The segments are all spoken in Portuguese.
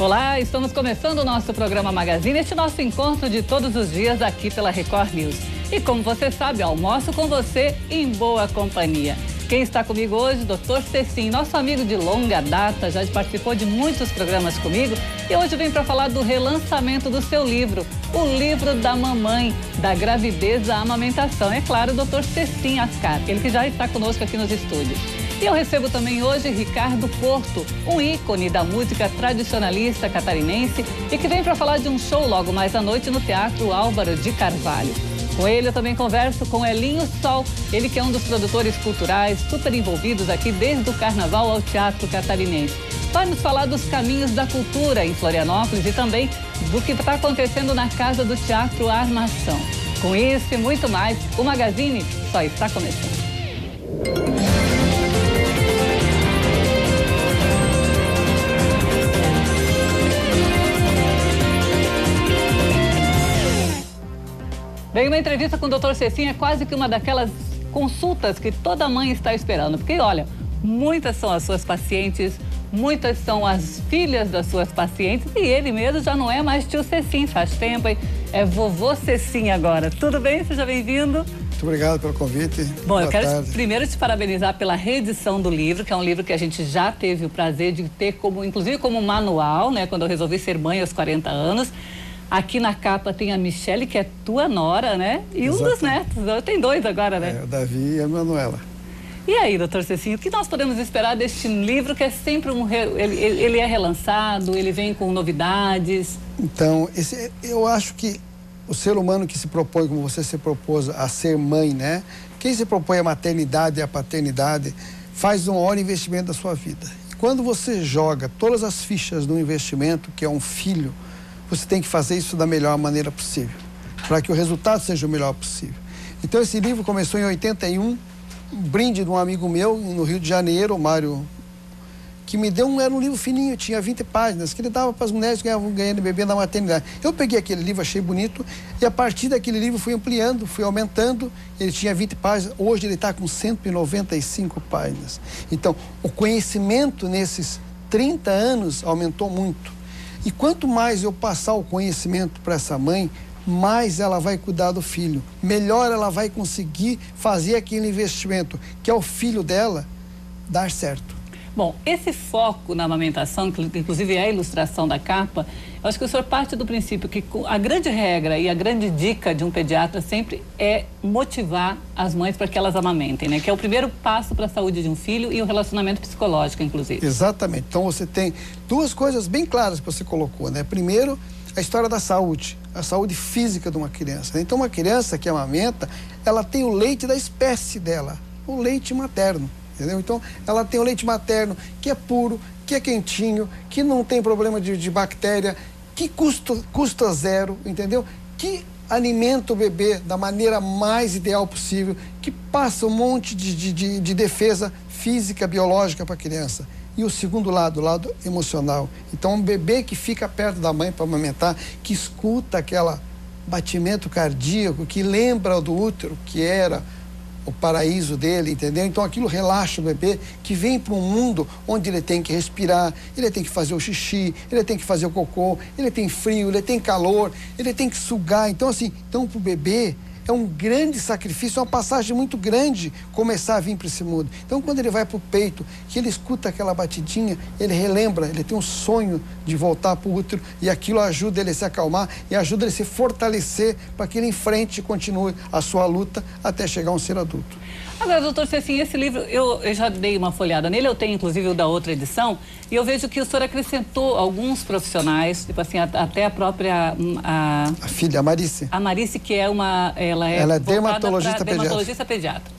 Olá, estamos começando o nosso programa Magazine, este nosso encontro de todos os dias aqui pela Record News. E como você sabe, almoço com você em boa companhia. Quem está comigo hoje, Dr. Cecim, nosso amigo de longa data, já participou de muitos programas comigo e hoje vem para falar do relançamento do seu livro, O Livro da Mamãe, da Gravidez à Amamentação. É claro, o Dr. Cecim Ascar, ele que já está conosco aqui nos estúdios. E eu recebo também hoje Ricardo Porto, um ícone da música tradicionalista catarinense e que vem para falar de um show logo mais à noite no Teatro Álvaro de Carvalho. Com ele eu também converso com Elinho Sol, ele que é um dos produtores culturais super envolvidos aqui desde o Carnaval ao Teatro Catarinense. Vai nos falar dos caminhos da cultura em Florianópolis e também do que está acontecendo na Casa do Teatro Armação. Com isso e muito mais, o Magazine só está começando. Bem, uma entrevista com o Dr. Cecim é quase que uma daquelas consultas que toda mãe está esperando. Porque, olha, muitas são as suas pacientes, muitas são as filhas das suas pacientes e ele mesmo já não é mais tio Cecim, faz tempo, hein? É vovô Cecim agora. Tudo bem? Seja bem-vindo. Muito obrigado pelo convite. Bom, eu quero primeiro te parabenizar pela reedição do livro, que é um livro que a gente já teve o prazer de ter, inclusive como manual, né? Quando eu resolvi ser mãe aos 40 anos. Aqui na capa tem a Michele, que é tua nora, né? E exatamente. Um dos netos. Tem dois agora, né? É, o Davi e a Manuela. E aí, doutor Cecim, o que nós podemos esperar deste livro que é sempre ele é relançado, ele vem com novidades? Então, eu acho que o ser humano que se propõe, como você se propôs, a ser mãe, né? Quem se propõe a maternidade e a paternidade faz um maior investimento da sua vida. E quando você joga todas as fichas do investimento, que é um filho, você tem que fazer isso da melhor maneira possível, para que o resultado seja o melhor possível. Então, esse livro começou em 81, um brinde de um amigo meu no Rio de Janeiro, o Mário, que me deu era um livro fininho, tinha 20 páginas, que ele dava para as mulheres que ganhando bebê na maternidade. Eu peguei aquele livro, achei bonito, e a partir daquele livro fui ampliando, fui aumentando, ele tinha 20 páginas, hoje ele está com 195 páginas. Então, o conhecimento nesses 30 anos aumentou muito. E quanto mais eu passar o conhecimento para essa mãe, mais ela vai cuidar do filho. Melhor ela vai conseguir fazer aquele investimento, que é o filho dela, dar certo. Bom, esse foco na amamentação, que inclusive é a ilustração da capa, eu acho que o senhor parte do princípio que a grande regra e a grande dica de um pediatra sempre é motivar as mães para que elas amamentem, né? Que é o primeiro passo para a saúde de um filho e o relacionamento psicológico, inclusive. Exatamente. Então você tem duas coisas bem claras que você colocou, né? Primeiro, a história da saúde, a saúde física de uma criança, né? Então uma criança que amamenta, ela tem o leite da espécie dela, o leite materno. Entendeu? Então, ela tem o leite materno, que é puro, que é quentinho, que não tem problema de bactéria, que custa zero, entendeu? Que alimenta o bebê da maneira mais ideal possível, que passa um monte de defesa física, biológica para a criança. E o segundo lado, o lado emocional. Então, um bebê que fica perto da mãe para amamentar, que escuta aquele batimento cardíaco, que lembra do útero, que era o paraíso dele, entendeu? Então aquilo relaxa o bebê, que vem para um mundo onde ele tem que respirar, ele tem que fazer o xixi, ele tem que fazer o cocô, ele tem frio, ele tem calor, ele tem que sugar. Então assim, para o bebê é um grande sacrifício, é uma passagem muito grande começar a vir para esse mundo. Então quando ele vai para o peito, que ele escuta aquela batidinha, ele relembra, ele tem um sonho de voltar para o útero e aquilo ajuda ele a se acalmar e ajuda ele a se fortalecer para que ele enfrente e continue a sua luta até chegar a um ser adulto. Agora, doutor Cecim, esse livro, eu já dei uma folhada nele, eu tenho inclusive o da outra edição, e eu vejo que o senhor acrescentou alguns profissionais, tipo assim, até a própria... A filha, a Marice. A Marice, que é ela é dermatologista pediatra.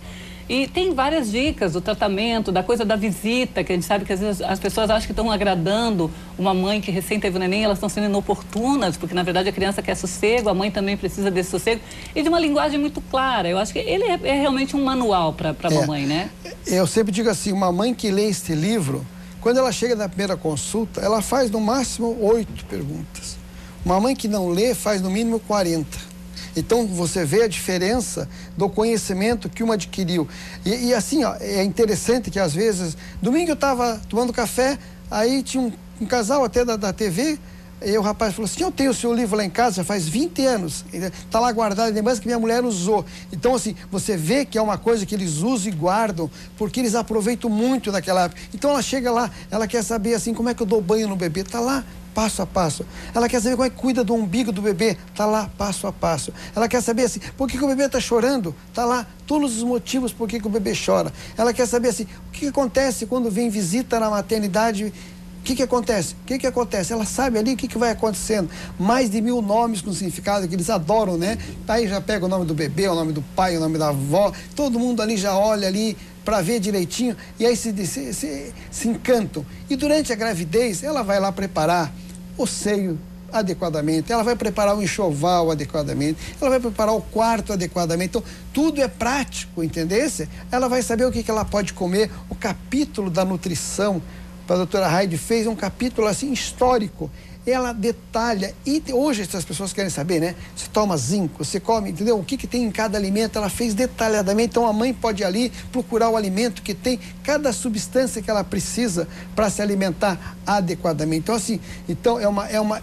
E tem várias dicas do tratamento, da coisa da visita, que a gente sabe que às vezes as pessoas acham que estão agradando uma mãe que recém teve o neném, elas estão sendo inoportunas, porque na verdade a criança quer sossego, a mãe também precisa desse sossego, e de uma linguagem muito clara. Eu acho que ele é realmente um manual para a mamãe, né? Eu sempre digo assim, uma mãe que lê este livro, quando ela chega na primeira consulta, ela faz no máximo 8 perguntas. Uma mãe que não lê faz no mínimo 40. Então, você vê a diferença do conhecimento que uma adquiriu. E assim, ó, é interessante que às vezes... Domingo eu estava tomando café, aí tinha um casal até da TV, e o rapaz falou assim, eu tenho o seu livro lá em casa, já faz 20 anos, está lá guardado, lembrança que minha mulher usou. Então, assim, você vê que é uma coisa que eles usam e guardam, porque eles aproveitam muito naquela época. Então, ela chega lá, ela quer saber, assim, como é que eu dou banho no bebê, está lá, passo a passo. Ela quer saber como é que cuida do umbigo do bebê, está lá, passo a passo. Ela quer saber, assim, por que o bebê está chorando, está lá, todos os motivos por que o bebê chora. Ela quer saber, assim, o que acontece quando vem visita na maternidade. O que acontece? O que acontece? Ela sabe ali o que vai acontecendo. Mais de 1000 nomes com significado que eles adoram, né? Aí já pega o nome do bebê, o nome do pai, o nome da avó. Todo mundo ali já olha ali para ver direitinho e aí se encantam. E durante a gravidez, ela vai lá preparar o seio adequadamente, ela vai preparar o enxoval adequadamente, ela vai preparar o quarto adequadamente. Então, tudo é prático, entendesse? Ela vai saber o que ela pode comer. O capítulo da nutrição, a doutora Heide fez um capítulo assim histórico. Ela detalha, e hoje essas pessoas querem saber, né? Você toma zinco, você come, entendeu? O que tem em cada alimento, ela fez detalhadamente. Então a mãe pode ir ali procurar o alimento que tem, cada substância que ela precisa para se alimentar adequadamente. Então assim,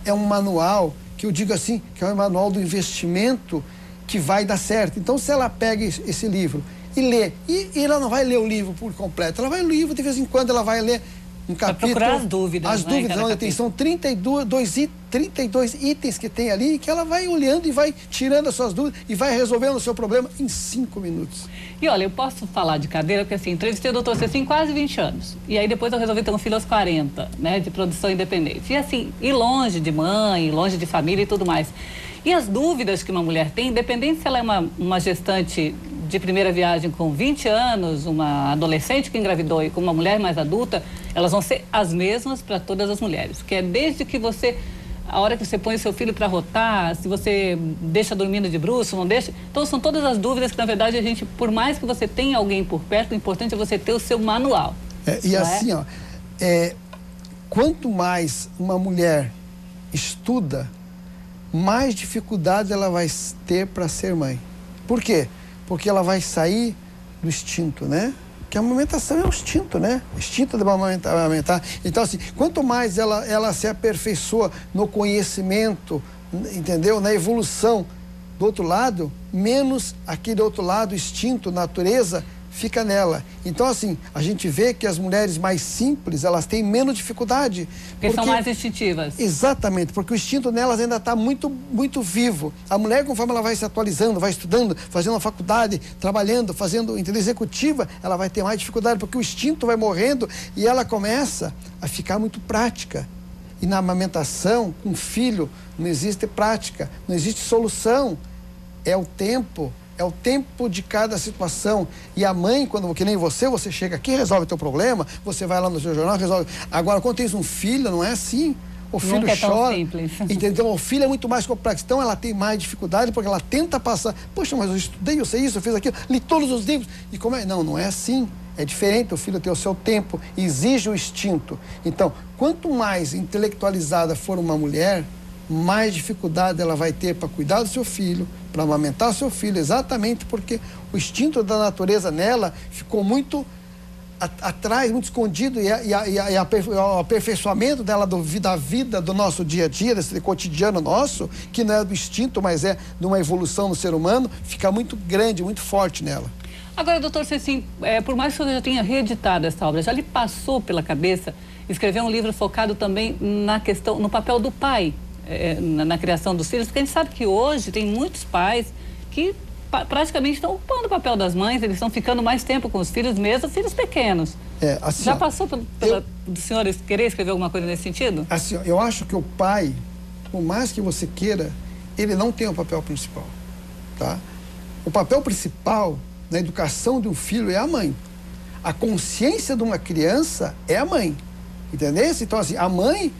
é um manual que eu digo assim, que é um manual do investimento que vai dar certo. Então se ela pega esse livro e lê, e ela não vai ler o livro por completo, ela vai ler o livro, de vez em quando ela vai ler um capítulo, procurar as dúvidas. As dúvidas, onde tem, são 32 itens que tem ali, que ela vai olhando e vai tirando as suas dúvidas e vai resolvendo o seu problema em 5 minutos. E olha, eu posso falar de cadeira, porque assim, entrevistei o doutor Cecim quase 20 anos. E aí depois eu resolvi ter um filho aos 40, né, de produção independente. E assim, ir longe de mãe, longe de família e tudo mais. E as dúvidas que uma mulher tem, independente se ela é uma gestante de primeira viagem com 20 anos, uma adolescente que engravidou e com uma mulher mais adulta, elas vão ser as mesmas para todas as mulheres. Que é desde que você, a hora que você põe o seu filho para rotar, se você deixa dormindo de bruço, não deixa. Então são todas as dúvidas que na verdade a gente, por mais que você tenha alguém por perto, o importante é você ter o seu manual. E assim, ó, quanto mais uma mulher estuda, mais dificuldade ela vai ter para ser mãe. Por quê? Porque ela vai sair do instinto, né? Porque a amamentação é um instinto, né? O instinto de amamentar. Então, assim, quanto mais ela se aperfeiçoa no conhecimento, entendeu? Na evolução do outro lado, menos aquele outro lado, instinto, natureza, fica nela. Então, assim, a gente vê que as mulheres mais simples, elas têm menos dificuldade. Porque são mais instintivas. Exatamente, porque o instinto nelas ainda está muito, muito vivo. A mulher, conforme ela vai se atualizando, vai estudando, fazendo uma faculdade, trabalhando, fazendo executiva, ela vai ter mais dificuldade, porque o instinto vai morrendo e ela começa a ficar muito prática. E na amamentação, com filho, não existe prática, não existe solução. É o tempo de cada situação. E a mãe, quando, que nem você chega aqui, resolve o teu problema, você vai lá no seu jornal, resolve. Agora, quando tens um filho, não é assim. O filho nunca chora. É tão simples. Entendeu? O filho é muito mais complexo. Então, ela tem mais dificuldade, porque ela tenta passar. Poxa, mas eu estudei, eu sei isso, eu fiz aquilo, li todos os livros. E como é? Não, não é assim. É diferente, o filho tem o seu tempo, exige o instinto. Então, quanto mais intelectualizada for uma mulher, mais dificuldade ela vai ter para cuidar do seu filho, para amamentar o seu filho, exatamente porque o instinto da natureza nela ficou muito atrás, muito escondido, e o aperfeiçoamento dela da vida do nosso dia a dia, desse cotidiano nosso, que não é do instinto, mas é de uma evolução no ser humano, fica muito grande, muito forte nela. Agora, doutor Cecim, por mais que você já tenha reeditado essa obra, já lhe passou pela cabeça escrever um livro focado também na questão, no papel do pai na criação dos filhos? Porque a gente sabe que hoje tem muitos pais que praticamente estão ocupando o papel das mães, eles estão ficando mais tempo com os filhos, mesmo filhos pequenos. Assim, já passou do senhor querer escrever alguma coisa nesse sentido? Assim, eu acho que o pai, por mais que você queira, ele não tem o papel principal, tá? O papel principal na educação de um filho é a mãe. A consciência de uma criança é a mãe, entendeu? Então, assim, a mãe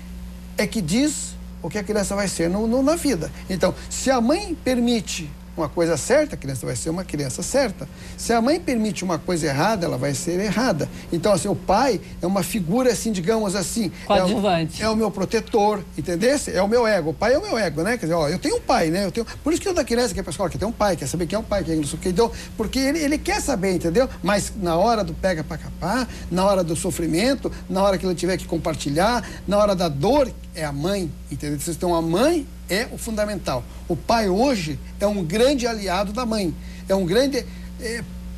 é que diz o que a criança vai ser na vida. Então, se a mãe permite uma coisa certa, a criança vai ser uma criança certa. Se a mãe permite uma coisa errada, ela vai ser errada. Então, assim, o pai é uma figura, assim, digamos assim... Coadjuvante. É o meu protetor, entendeu? É o meu ego. O pai é o meu ego, né? Quer dizer, ó, eu tenho um pai, né? Por isso que toda criança quer ir pra escola, quer ter um pai, quer saber quem é o pai, quem é isso, que então, porque ele quer saber, entendeu? Mas na hora do pega pra capar, na hora do sofrimento, na hora que ele tiver que compartilhar, na hora da dor, é a mãe, entendeu? Vocês têm uma mãe, é o fundamental. O pai hoje é um grande aliado da mãe, é um grande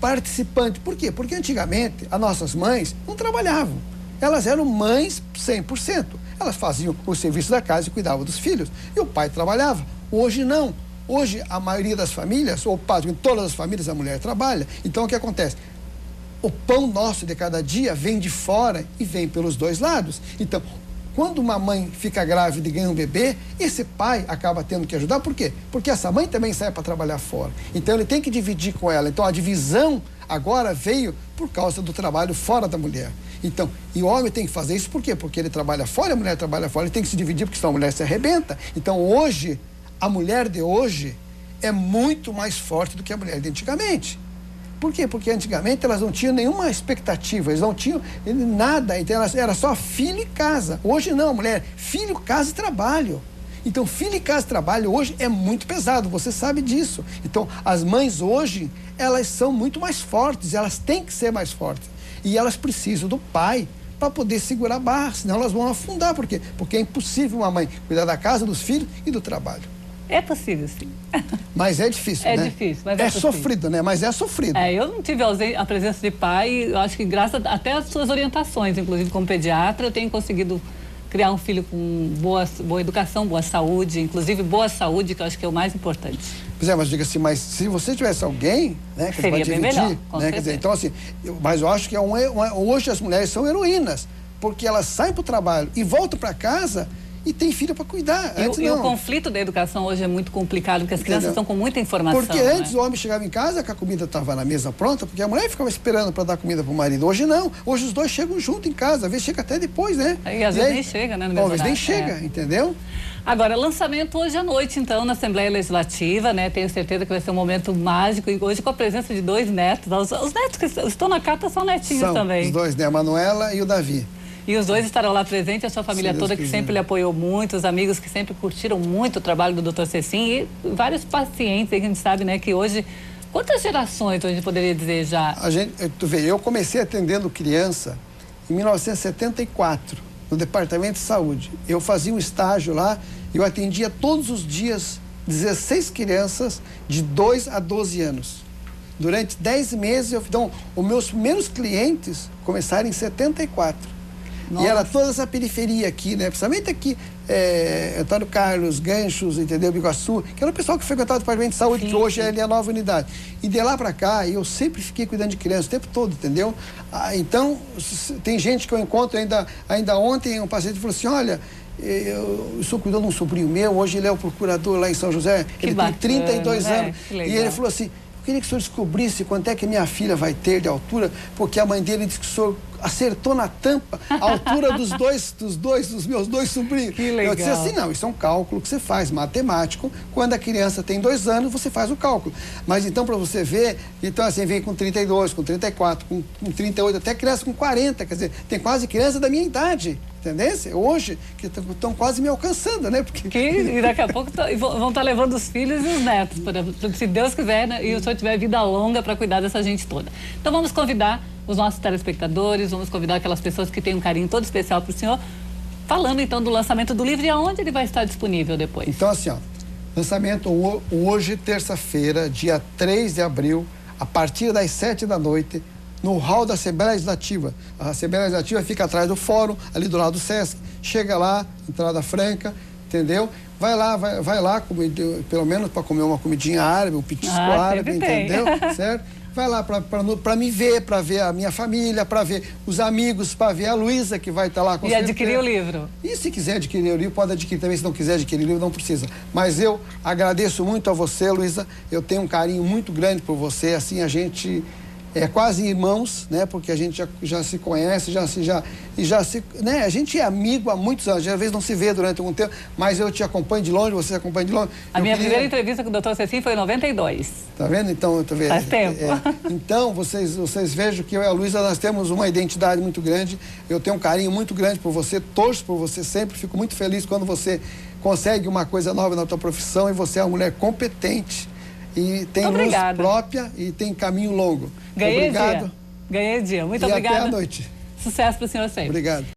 participante. Por quê? Porque antigamente as nossas mães não trabalhavam. Elas eram mães 100%. Elas faziam o serviço da casa e cuidavam dos filhos. E o pai trabalhava. Hoje não. Hoje a maioria das famílias, ou quase em todas as famílias, a mulher trabalha. Então o que acontece? O pão nosso de cada dia vem de fora e vem pelos dois lados. Então, quando uma mãe fica grávida e ganha um bebê, esse pai acaba tendo que ajudar. Por quê? Porque essa mãe também sai para trabalhar fora. Então, ele tem que dividir com ela. Então, a divisão agora veio por causa do trabalho fora da mulher. Então, e o homem tem que fazer isso por quê? Porque ele trabalha fora e a mulher trabalha fora. Ele tem que se dividir, porque senão a mulher se arrebenta. Então, hoje, a mulher de hoje é muito mais forte do que a mulher de antigamente. Por quê? Porque antigamente elas não tinham nenhuma expectativa, eles não tinham nada, então elas, era só filho e casa. Hoje não, mulher, filho, casa e trabalho. Então, filho e casa e trabalho hoje é muito pesado, você sabe disso. Então, as mães hoje, elas são muito mais fortes, elas têm que ser mais fortes. E elas precisam do pai para poder segurar a barra, senão elas vão afundar. Por quê? Porque é impossível uma mãe cuidar da casa, dos filhos e do trabalho. É possível, sim. Mas é difícil, né? É difícil, mas é possível. Sofrido, né? Mas é sofrido. Eu não tive a presença de pai, eu acho que graças até às suas orientações, inclusive como pediatra, eu tenho conseguido criar um filho com boa educação, boa saúde, inclusive boa saúde, que eu acho que é o mais importante. Pois é, mas diga assim, mas se você tivesse alguém, né, que seria dividir, bem melhor, com né, quer dizer, então assim, mas eu acho que hoje as mulheres são heroínas, porque elas saem para o trabalho e voltam para casa e tem filho para cuidar. E o conflito da educação hoje é muito complicado, porque as crianças estão com muita informação. Porque antes o homem chegava em casa, que a comida estava na mesa pronta, porque a mulher ficava esperando para dar comida para o marido. Hoje não. Hoje os dois chegam juntos em casa. Às vezes chega até depois, né? E às vezes nem chega, né? Às vezes nem chega, entendeu? Agora, lançamento hoje à noite, então, na Assembleia Legislativa, né? Tenho certeza que vai ser um momento mágico. E hoje com a presença de 2 netos. Os netos que estão na carta são netinhos também. Os dois, né? A Manuela e o Davi. E os dois estarão lá presentes, a sua família toda que sempre lhe apoiou muito, os amigos que sempre curtiram muito o trabalho do Dr. Cecim e vários pacientes aí que a gente sabe, né, que hoje... Quantas gerações a gente poderia dizer já? Tu vê, eu comecei atendendo criança em 1974, no Departamento de Saúde. Eu fazia um estágio lá, eu atendia todos os dias 16 crianças de 2 a 12 anos. Durante 10 meses, então, os meus primeiros clientes começaram em 74. Nossa. E era toda essa periferia aqui, né? Principalmente aqui, Antônio Carlos, Ganchos, entendeu? Biguaçu, que era o pessoal que frequentava o Departamento de Saúde, que hoje é a nova unidade. E de lá para cá, eu sempre fiquei cuidando de crianças o tempo todo, entendeu? Então, tem gente que eu encontro ainda ontem, um paciente falou assim, olha, eu estou cuidando de um sobrinho meu, hoje ele é o procurador lá em São José, ele tem 32 anos. E ele falou assim, eu queria que o senhor descobrisse quanto é que minha filha vai ter de altura, porque a mãe dele disse que o senhor acertou na tampa a altura dos meus dois sobrinhos. Que legal. Eu disse assim, não, isso é um cálculo que você faz, matemático. Quando a criança tem 2 anos, você faz o cálculo. Mas então, para você ver, então assim, vem com 32, com 34, com 38, até criança com 40, quer dizer, tem quase criança da minha idade. Entendeu? Hoje, que estão quase me alcançando, né? E daqui a pouco vão estar levando os filhos e os netos, se Deus quiser, né? E o senhor tiver vida longa para cuidar dessa gente toda. Então vamos convidar os nossos telespectadores, vamos convidar aquelas pessoas que têm um carinho todo especial para o senhor, falando então do lançamento do livro e aonde ele vai estar disponível depois. Então assim, ó, lançamento hoje, terça-feira, dia 3 de abril, a partir das 7 da noite, no hall da Assembleia Legislativa. A Assembleia Legislativa fica atrás do fórum, ali do lado do Sesc. Chega lá, entrada franca, entendeu? Vai lá, pelo menos para comer uma comidinha árabe, um petisco árabe, entendeu? Certo? Vai lá para me ver, para ver a minha família, para ver os amigos, para ver a Luísa, que vai estar lá com E adquirir o livro. E se quiser adquirir o livro, pode adquirir também. Se não quiser adquirir o livro, não precisa. Mas eu agradeço muito a você, Luísa. Eu tenho um carinho muito grande por você. Assim, a gente... quase irmãos, né? Porque a gente já se conhece, né? A gente é amigo há muitos anos, às vezes não se vê durante algum tempo, mas eu te acompanho de longe, você acompanha de longe. A minha primeira entrevista com o Dr. Cecim foi em 92. Tá vendo? Então, faz tempo. Então, vocês vejam que eu e a Luísa, nós temos uma identidade muito grande, eu tenho um carinho muito grande por você, torço por você sempre, fico muito feliz quando você consegue uma coisa nova na tua profissão e você é uma mulher competente e tem luz própria e tem caminho longo. Ganhei dia. Muito obrigada. Até a noite. Sucesso para o senhor sempre. Obrigado.